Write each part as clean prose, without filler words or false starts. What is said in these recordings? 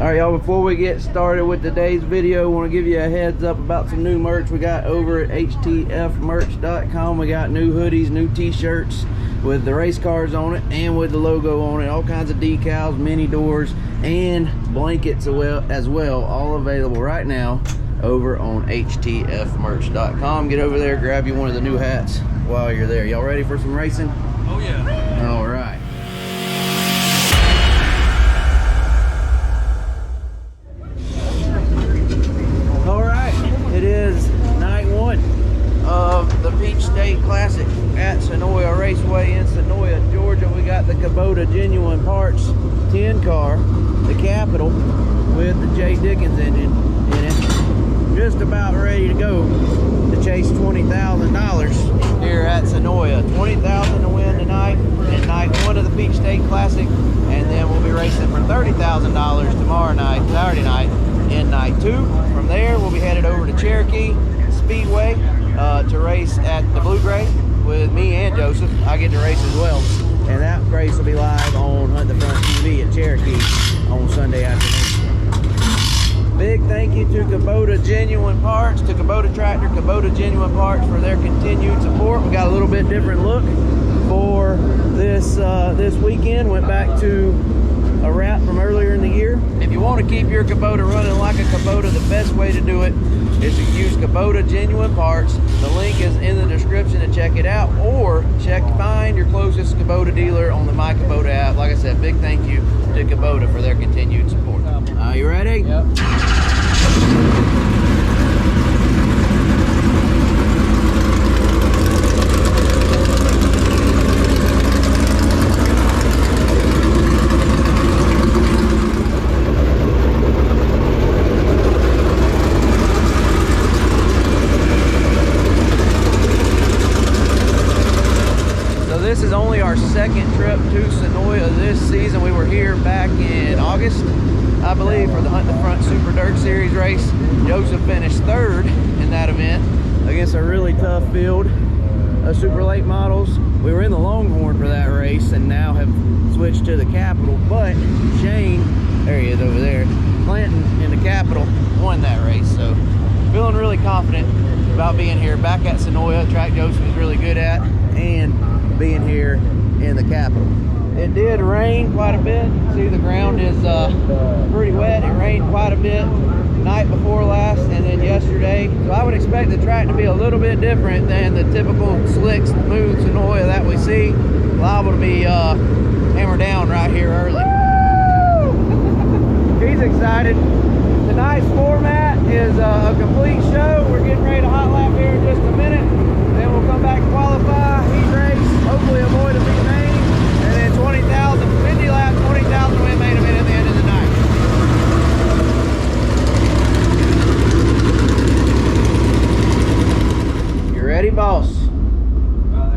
All right, y'all, before we get started with today's video, I want to give you a heads up about some new merch we got over at htfmerch.com. We got new hoodies, new t-shirts with the race cars on it and with the logo on it, all kinds of decals, mini doors, and blankets as well, all available right now over on htfmerch.com. Get over there, grab you one of the new hats while you're there. Y'all ready for some racing? Oh yeah. All right. It is night one of the Peach State Classic at Senoia Raceway in Senoia, Georgia. We got the Kubota Genuine Parts 10 car, the Capital, with the J. Dickens engine in it. Just about ready to go to chase $20,000 here at Senoia. $20,000 to win tonight in night one of the Peach State Classic, and then we'll be racing for $30,000 tomorrow night, Saturday night, in night two. From there, we'll be headed over to Cherokee Speedway to race at the Blue Gray with me and Joseph. I get to race as well, and that race will be live on Hunt the Front TV at Cherokee on Sunday afternoon. Big thank you to Kubota Genuine Parts, to Kubota Tractor, Kubota Genuine Parts for their continued support. We got a little bit different look for this this weekend. Went back to a wrap from earlier in the year. If you want to keep your Kubota running like a Kubota, the best way to do it is to use Kubota Genuine Parts. The link is in the description to check it out, or find your closest Kubota dealer on the My Kubota app. Like I said, big thank you to Kubota for their continued support. Are you ready? Yep. This is only our second trip to Senoia this season. We were here back in August, I believe, for the Hunt the Front Super Dirt Series race. Joseph finished third in that event against a really tough field of super late models. We were in the Longhorn for that race and now have switched to the Capital, but Shane, there he is over there, Clinton in the Capital won that race. So feeling really confident about being here back at Senoia, track Joseph is really good at, and being here in the Capital. It did rain quite a bit. See, the ground is pretty wet. It rained quite a bit night before last and then yesterday. So I would expect the track to be a little bit different than the typical slick, smooth Senoia that we see. Liable to be hammered down right here early. He's excited. Tonight's format is a complete show. We're getting ready to hot lap here in just a minute. Then we'll come back, qualify, heat race, hopefully avoid a big main, and then 20,000, 50 laps, 20,000 win main event at the end of the night. You ready, boss?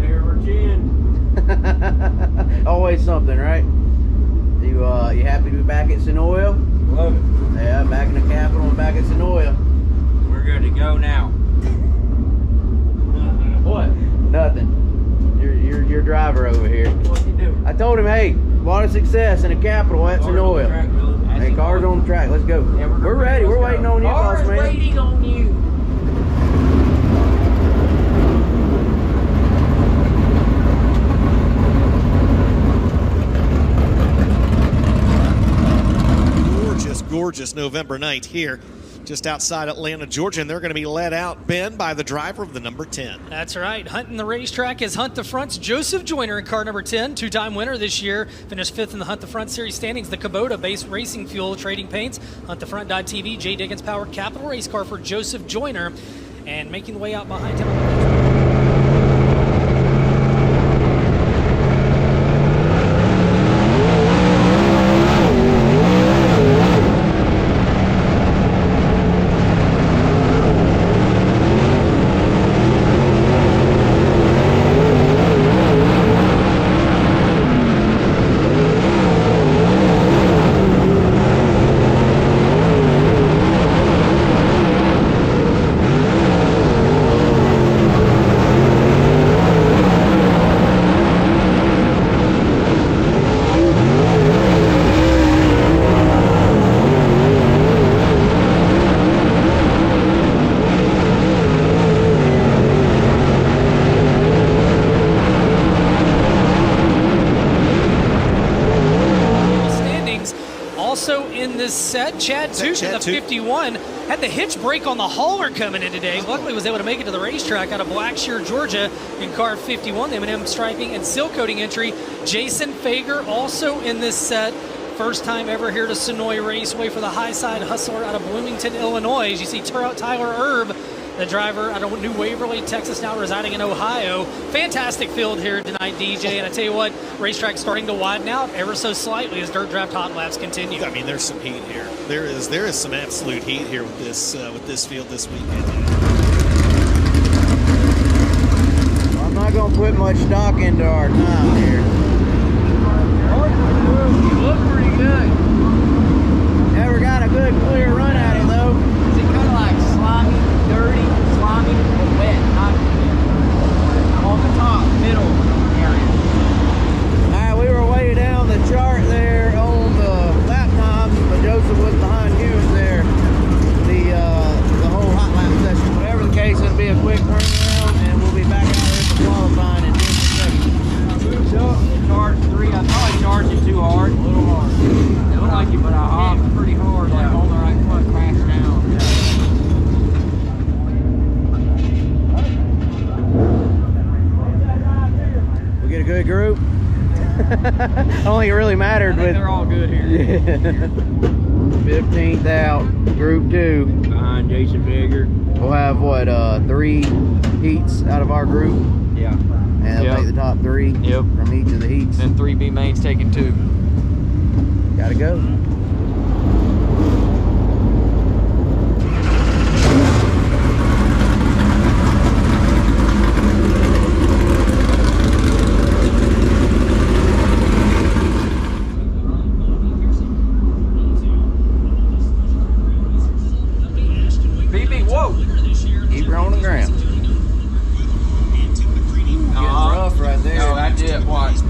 Here we're chin. Always something, right? You happy to be back at Senoia? Love it. Yeah, back in the Capital and back at Senoia. We're good to go now. What? Nothing. Your driver over here. What you do? I told him, hey, a lot of success in the Capital at Senoia. Hey, cars on the track. Let's go. Yeah, we're ready. We're waiting on you, boss man. Waiting on you. Gorgeous November night here just outside Atlanta, Georgia, and they're going to be led out, Ben, by the driver of the number 10. That's right. Hunting the racetrack is Hunt the Front's Joseph Joyner in car number 10, two-time winner this year. Finished 5th in the Hunt the Front Series standings. The Kubota base racing fuel trading paints. HuntTheFront.tv, J. Dickens powered Capital race car for Joseph Joyner, and making the way out behind him on the racetrack. Also in this set, Chad Tooth in the 51 had the hitch break on the hauler coming in today. Luckily was able to make it to the racetrack out of Blackshear, Georgia in car 51, the M&M striping and seal coating entry. Jason Fager also in this set. First time ever here to Senoia Raceway for the high side hustler out of Bloomington, Illinois. As you see Tyler Erb, the driver out of New Waverly, Texas, now residing in Ohio. Fantastic field here tonight, DJ. And I tell you what, racetrack starting to widen out ever so slightly as dirt draft hot laps continue. I mean, there's some heat here. There is some absolute heat here with this field this weekend. Well, I'm not going to put much stock into our time here. You look pretty good. Never got a good clear run at it though. Is it kind of like slimy, dirty, slimy, or wet? Not on the top, middle area. Alright, we were way down the chart there on the lap times, but Joseph was behind Hughes there. The whole hot lap session. Whatever the case, it'll be a quick turnaround and we'll be back out there for qualifying in just a second. Charge 3. I thought I charged it too hard. A little hard. It looked like it, but I hopped pretty hard, like on the right foot, crashed down. We get a good group. I don't think it really mattered. They're all good here. Yeah. 15th out, group 2. Behind Jason Fager. We'll have what, 3 heats out of our group. Yeah. And they'll take the top 3 from each of the heats. And 3 B mains taking 2. Gotta go. BB, whoa! Keep her on the ground. Getting rough right there. No, I did. Watch.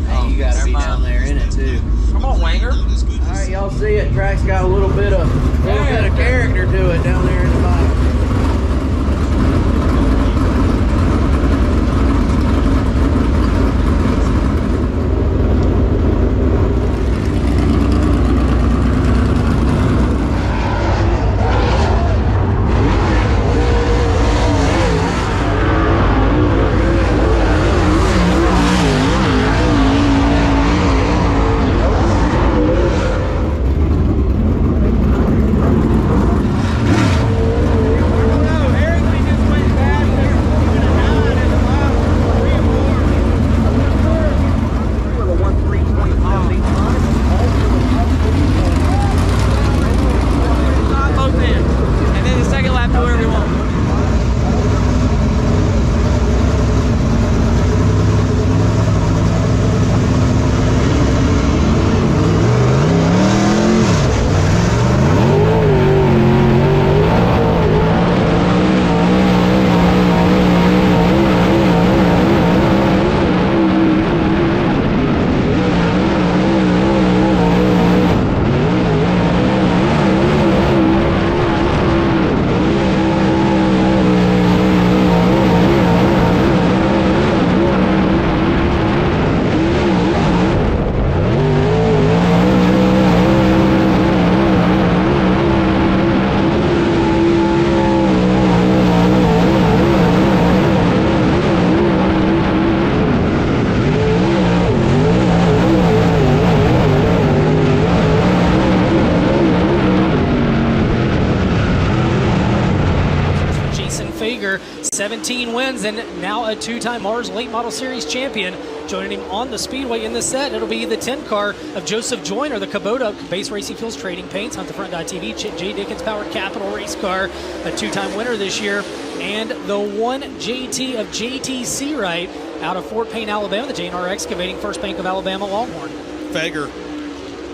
Hey, you got to be down there in it too. Come on, Wanger. All right, y'all see it. Track's got a little bit of character to it down there in the bottom. Fager, 17 wins and now a 2-time Mars Late Model Series champion. Joining him on the speedway in this set, it'll be the 10 car of Joseph Joyner, the Kubota Base Racing Fuels Trading Paints, Hunt the Front.tv, J. Dickens Power Capital race car, a 2-time winner this year, and the 1 JT of JTC Wright out of Fort Payne, Alabama, the J&R Excavating First Bank of Alabama Longhorn. Fager.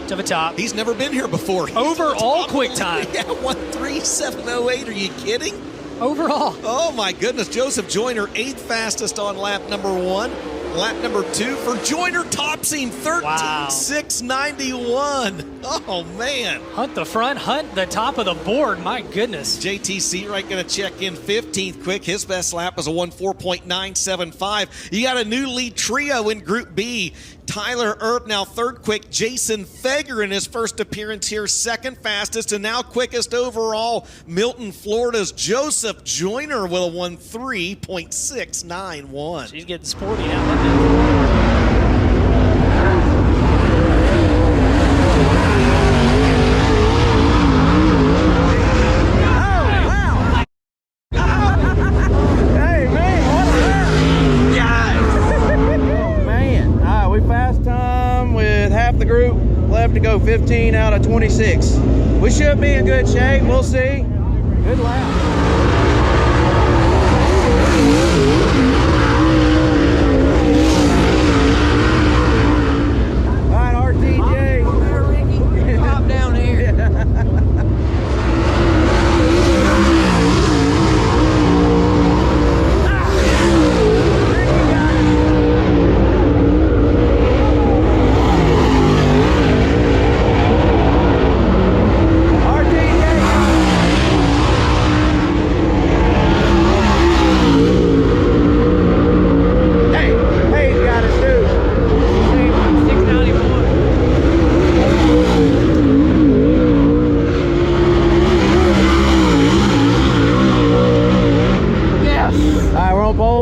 To the top. He's never been here before. Overall quick time. Yeah, 1:37.08. Are you kidding? Overall. Oh my goodness. Joseph Joyner, 8th fastest on lap number 1. Lap number 2 for Joyner, topsing 13.691. Oh man. Hunt the front, hunt the top of the board. My goodness. JTC right going to check in 15th quick. His best lap was a 1:04.975. You got a new lead trio in Group B. Tyler Earp now third quick. Jason Fager in his first appearance here, second fastest, and now quickest overall. Milton, Florida's Joseph Joyner will have won 3.691. She's getting sporty now. The group left to go 15 out of 26. We should be in good shape. We'll see. Good lap. All right, RTJ. Hop down here.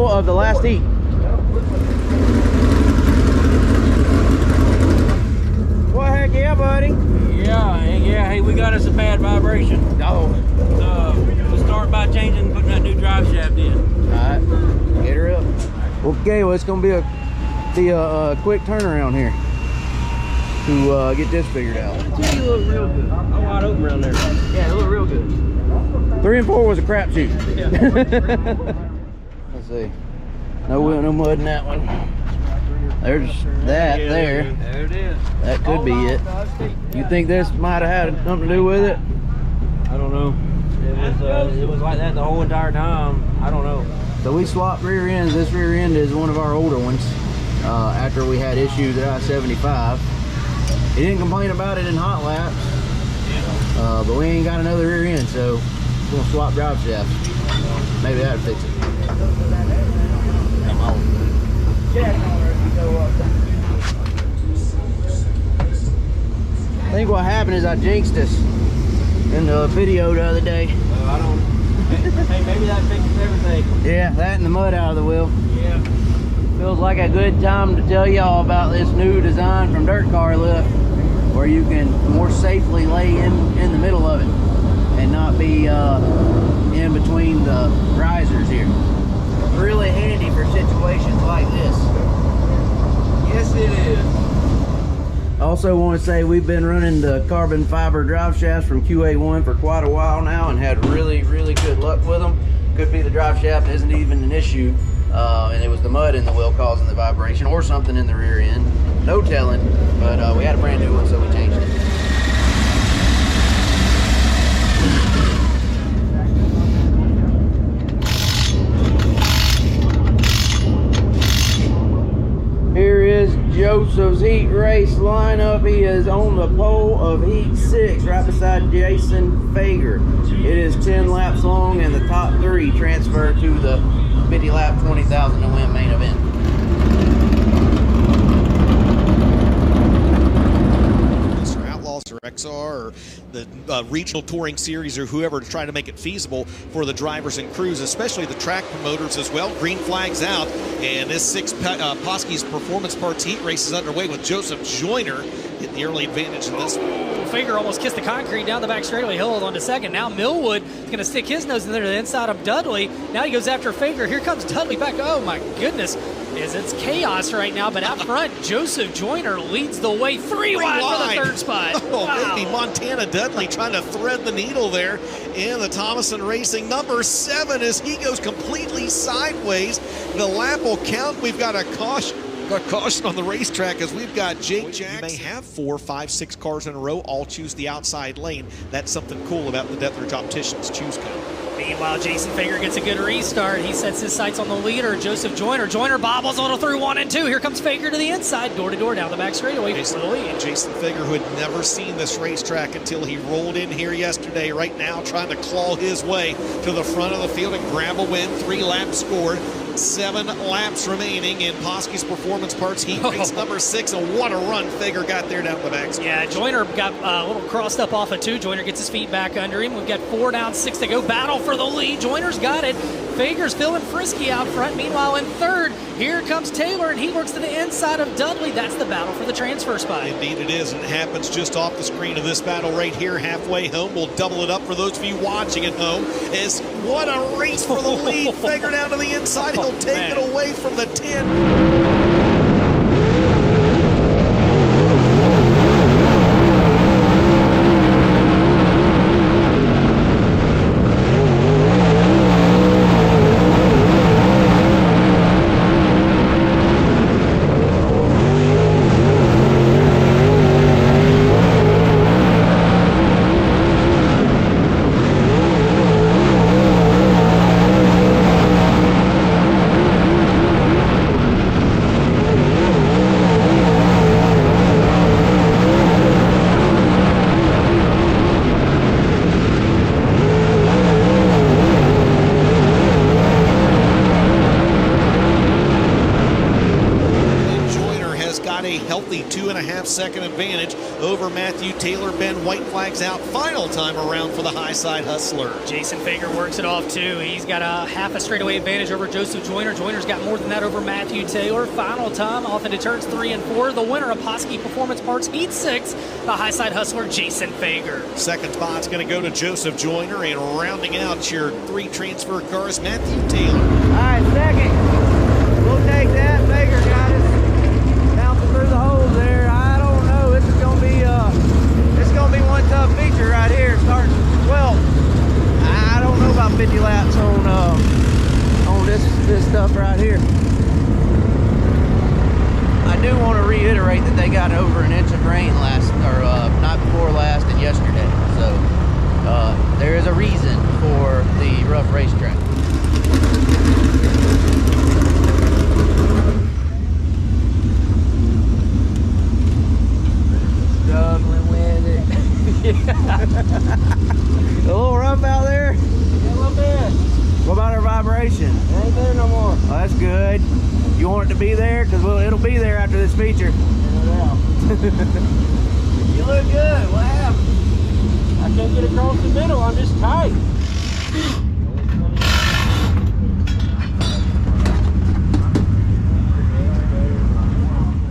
Of the last heat. Well, heck yeah, buddy. Yeah. Hey, we got us a bad vibration. Oh. We'll start by putting that new drive shaft in. All right, get her up. Okay, well, it's gonna be a quick turnaround here to get this figured out. You look real good. I'm wide open around there. Yeah, it look real good. 3 and 4 was a crapshoot. Yeah. Let's see. No wheel, no mud in that one. There's that there. There it is. That could be it. You think this might have had something to do with it? I don't know. It was like that the whole entire time. I don't know. So we swapped rear ends. This rear end is one of our older ones. After we had issues at I-75. He didn't complain about it in hot laps. But we ain't got another rear end, so we're gonna swap drive shafts. Maybe that'll fix it. Come on. I think what happened is I jinxed us in the video the other day. I don't. Hey, maybe that fixes everything. Yeah, that and the mud out of the wheel. Yeah. Feels like a good time to tell y'all about this new design from Dirt Car Lift, where you can more safely lay in the middle of it and not be in between the risers here. Really handy for situations like this. Yes, it is. Also want to say we've been running the carbon fiber drive shafts from QA1 for quite a while now and had really good luck with them. Could be the drive shaft isn't even an issue, and it was the mud in the wheel causing the vibration or something in the rear end. No telling, but we had a brand new one, so we changed it. Here is Joseph's heat race lineup. He is on the pole of heat 6, right beside Jason Fager. It is 10 laps long, and the top 3 transfer to the 50 lap, 20,000 to win main event. Or XR or the regional touring series or whoever to try to make it feasible for the drivers and crews, especially the track promoters as well. Green flags out, and this Poske's Performance Parts heat race is underway with Joseph Joyner getting the early advantage in this one. Fager almost kissed the concrete down the back straightaway. He'll hold on to second. Now Millwood is going to stick his nose in there to the inside of Dudley. Now he goes after Fager. Here comes Dudley back. Oh my goodness. It's chaos right now, but out front, Joseph Joyner leads the way. Three wide for the third spot. Oh, wow. Baby, Montana Dudley trying to thread the needle there. And the Thomason Racing number 7 as he goes completely sideways. The lap will count. We've got a caution on the racetrack as we've got Jake Jackson. You may have 4, 5, 6 cars in a row all choose the outside lane. That's something cool about the Dethridge Opticians Choose Code. Meanwhile, Jason Fager gets a good restart. He sets his sights on the leader, Joseph Joyner. Joyner bobbles a little through 1 and 2. Here comes Fager to the inside, door to door down the back straightaway for the lead. Jason Fager, who had never seen this racetrack until he rolled in here yesterday, right now trying to claw his way to the front of the field and grab a win. 3 laps scored. 7 laps remaining in Poske's Performance Parts Heat Race number 6. And what a run Fager got there down the back. Yeah, Joyner got a little crossed up off of 2. Joyner gets his feet back under him. We've got 4 down, 6 to go. Battle for the lead. Joyner's got it. Fager's feeling frisky out front. Meanwhile, in third, here comes Taylor, and he works to the inside of Dudley. That's the battle for the transfer spot. Indeed it is, and it happens just off the screen of this battle right here, halfway home. We'll double it up for those of you watching at home. As what a race for the lead. Fager down to the inside. He'll take it away from the 10. Healthy 2.5-second advantage over Matthew Taylor. Ben, white flags out. Final time around for the high side hustler. Jason Fager works it off too. He's got a half a straightaway advantage over Joseph Joyner. Joyner's got more than that over Matthew Taylor. Final time off into turns 3 and 4. The winner of Posky Performance Parts Heat 6, the high side hustler Jason Fager. Second spot's going to go to Joseph Joyner, and rounding out your 3 transfer cars, Matthew Taylor. All right, second. We'll take that. Fager got us. Through the holes there. I don't know. This is gonna be one tough feature right here. Starting 12. I don't know about 50 laps on this stuff right here. I do want to reiterate that they got over an inch of rain night before last and yesterday. So there is a reason for the rough racetrack. Struggling with it. A little rough out there? Yeah, a little bit. What about our vibration? It ain't there no more. Oh, that's good. You want it to be there? Because it'll be there after this feature. You look good. What happened? I can't get across the middle. I'm just tight.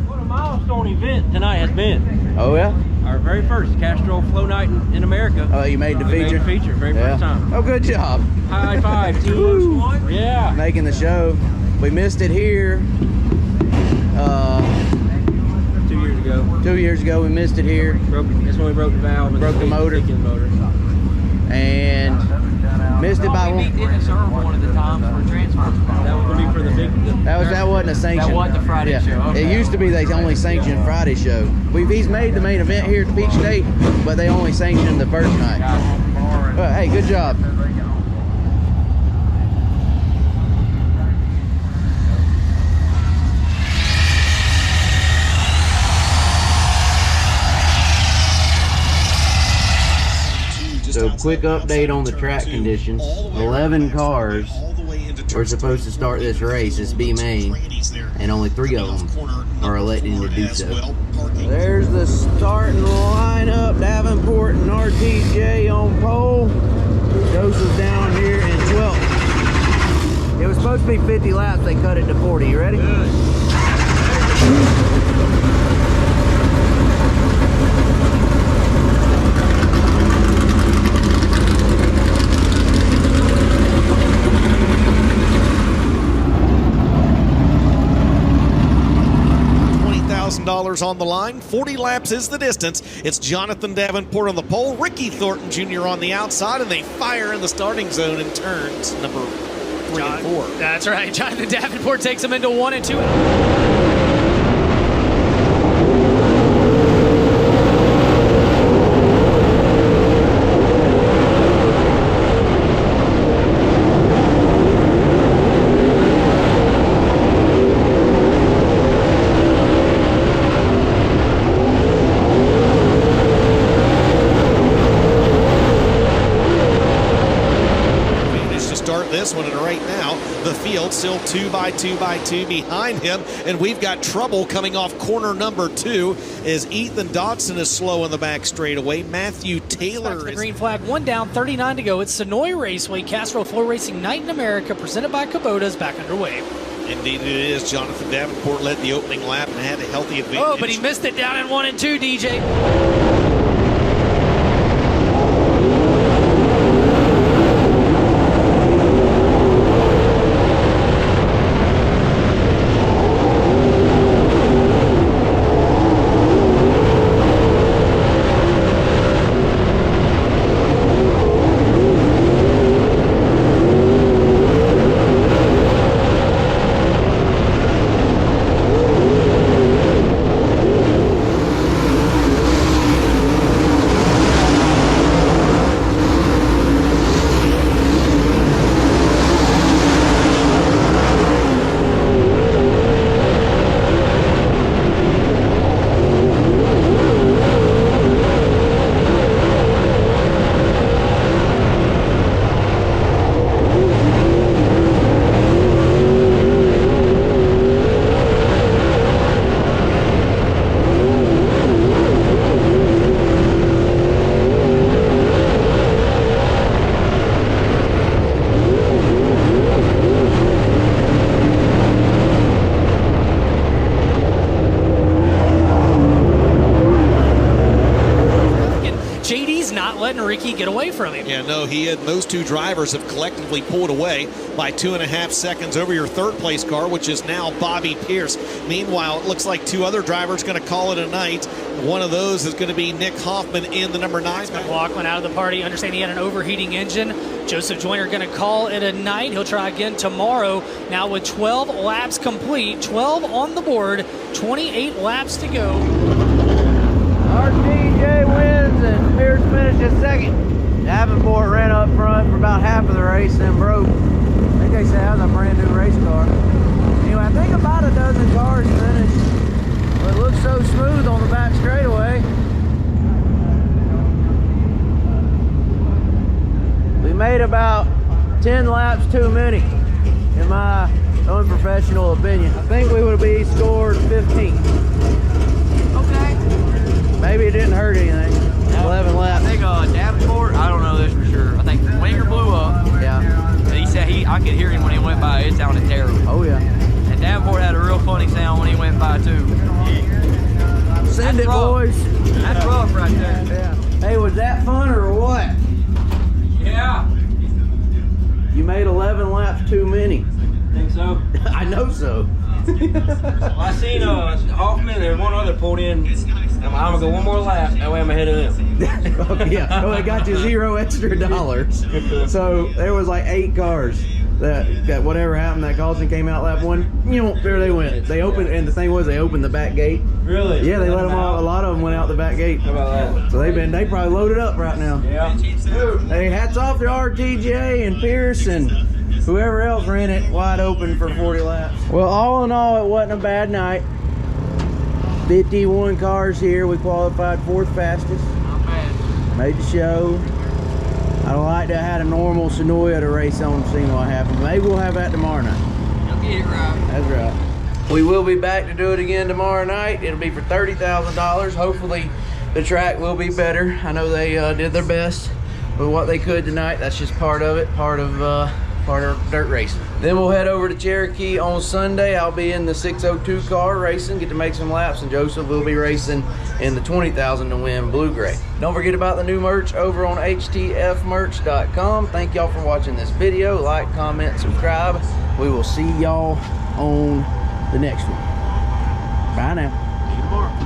What a milestone event tonight has been. Oh, yeah? Our very first Castro Flow Night in America. Oh, you made the We feature? made the feature, very first time. Oh, good job. High five, team. Yeah. Making the show. We missed it here. 2 years ago. 2 years ago, we missed it here. That's when we broke the valve. And Broke the motor. And missed it by one. didn't serve one of the times for transfer. That was going to be for the big. That wasn't a sanction. That wasn't the Friday show. Okay. It used to be they only sanctioned Friday show. He's made the main event here at the Peach State, but they only sanctioned the first night. Well, hey, good job. So quick update on the track conditions. 11 cars were supposed to start this race. It's B main, and only 3 of them are electing to do so. There's the starting lineup. Davenport and RTJ on pole. Joseph's down here in 12th. It was supposed to be 50 laps. They cut it to 40. You ready? Good. 1,000 on the line. 40 laps is the distance. It's Jonathan Davenport on the pole, Ricky Thornton Jr. on the outside, and they fire in the starting zone in turns number 3 and 4. That's right. Jonathan Davenport takes them into 1 and 2. this one. And right now, the field still 2 by 2 by 2 behind him. And we've got trouble coming off corner number 2 as Ethan Dodson is slow in the back straightaway. Matthew Taylor the is... green flag, 1 down, 39 to go. It's Senoia Raceway, Castro Flow Racing Night in America, presented by Kubota's back underway. Indeed it is. Jonathan Davenport led the opening lap and had a healthy advantage. Oh, but he missed it down in 1 and 2, DJ. JD's not letting Ricky get away from him. Yeah, no, those two drivers have collectively pulled away by 2.5 seconds over your third place car, which is now Bobby Pierce. Meanwhile, it looks like 2 other drivers going to call it a night. One of those is going to be Nick Hoffman in the number 9. McLaughlin out of the party. Understand he had an overheating engine. Joseph Joyner going to call it a night. He'll try again tomorrow. Now with 12 laps complete, 12 on the board, 28 laps to go. RTJ wins and Pierce finishes second. Davenport ran up front for about half of the race, then broke. I think they said that was a brand new race car. Anyway, I think about a dozen cars finished. But it looks so smooth on the back straightaway. We made about 10 laps too many, in my unprofessional opinion. I think we would be scored 15. Maybe it didn't hurt anything. 11 laps. I think Davenport, I don't know this for sure. I think Winger blew up. Yeah. And he said I could hear him when he went by. It sounded terrible. Oh, yeah. And Davenport had a real funny sound when he went by, too. Send it, boys. That's rough right there. Yeah. Hey, was that fun or what? Yeah. You made 11 laps too many. Think so? I know so. Well, I seen Hoffman, there's one other pulled in. I'm gonna go one more lap. That way I'm ahead of them. Yeah. Well, it got you $0 extra. So there was like 8 cars that whatever happened, that caution came out lap 1. There they went. They opened, and the thing was they opened the back gate. Really? Yeah, they let them out. A lot of them went out the back gate. How about that? So they probably loaded up right now. Yeah. Hey, hats off to RTJ and Pierce and whoever else ran it wide open for 40 laps. Well, all in all, it wasn't a bad night. 51 cars here. We qualified 4th fastest. Not bad. Made the show. I'd like to have had a normal Senoia to race on to see what happened. Maybe we'll have that tomorrow night. You'll get it right. That's right. We will be back to do it again tomorrow night. It'll be for $30,000. Hopefully the track will be better. I know they did their best with what they could tonight. That's just part of it, part of dirt racing. Then we'll head over to Cherokee on Sunday. I'll be in the 602 car racing, get to make some laps, and Joseph will be racing in the 20,000 to win blue gray. Don't forget about the new merch over on htfmerch.com. Thank y'all for watching this video. Like, comment, subscribe. We will see y'all on the next one. Bye now. See you tomorrow.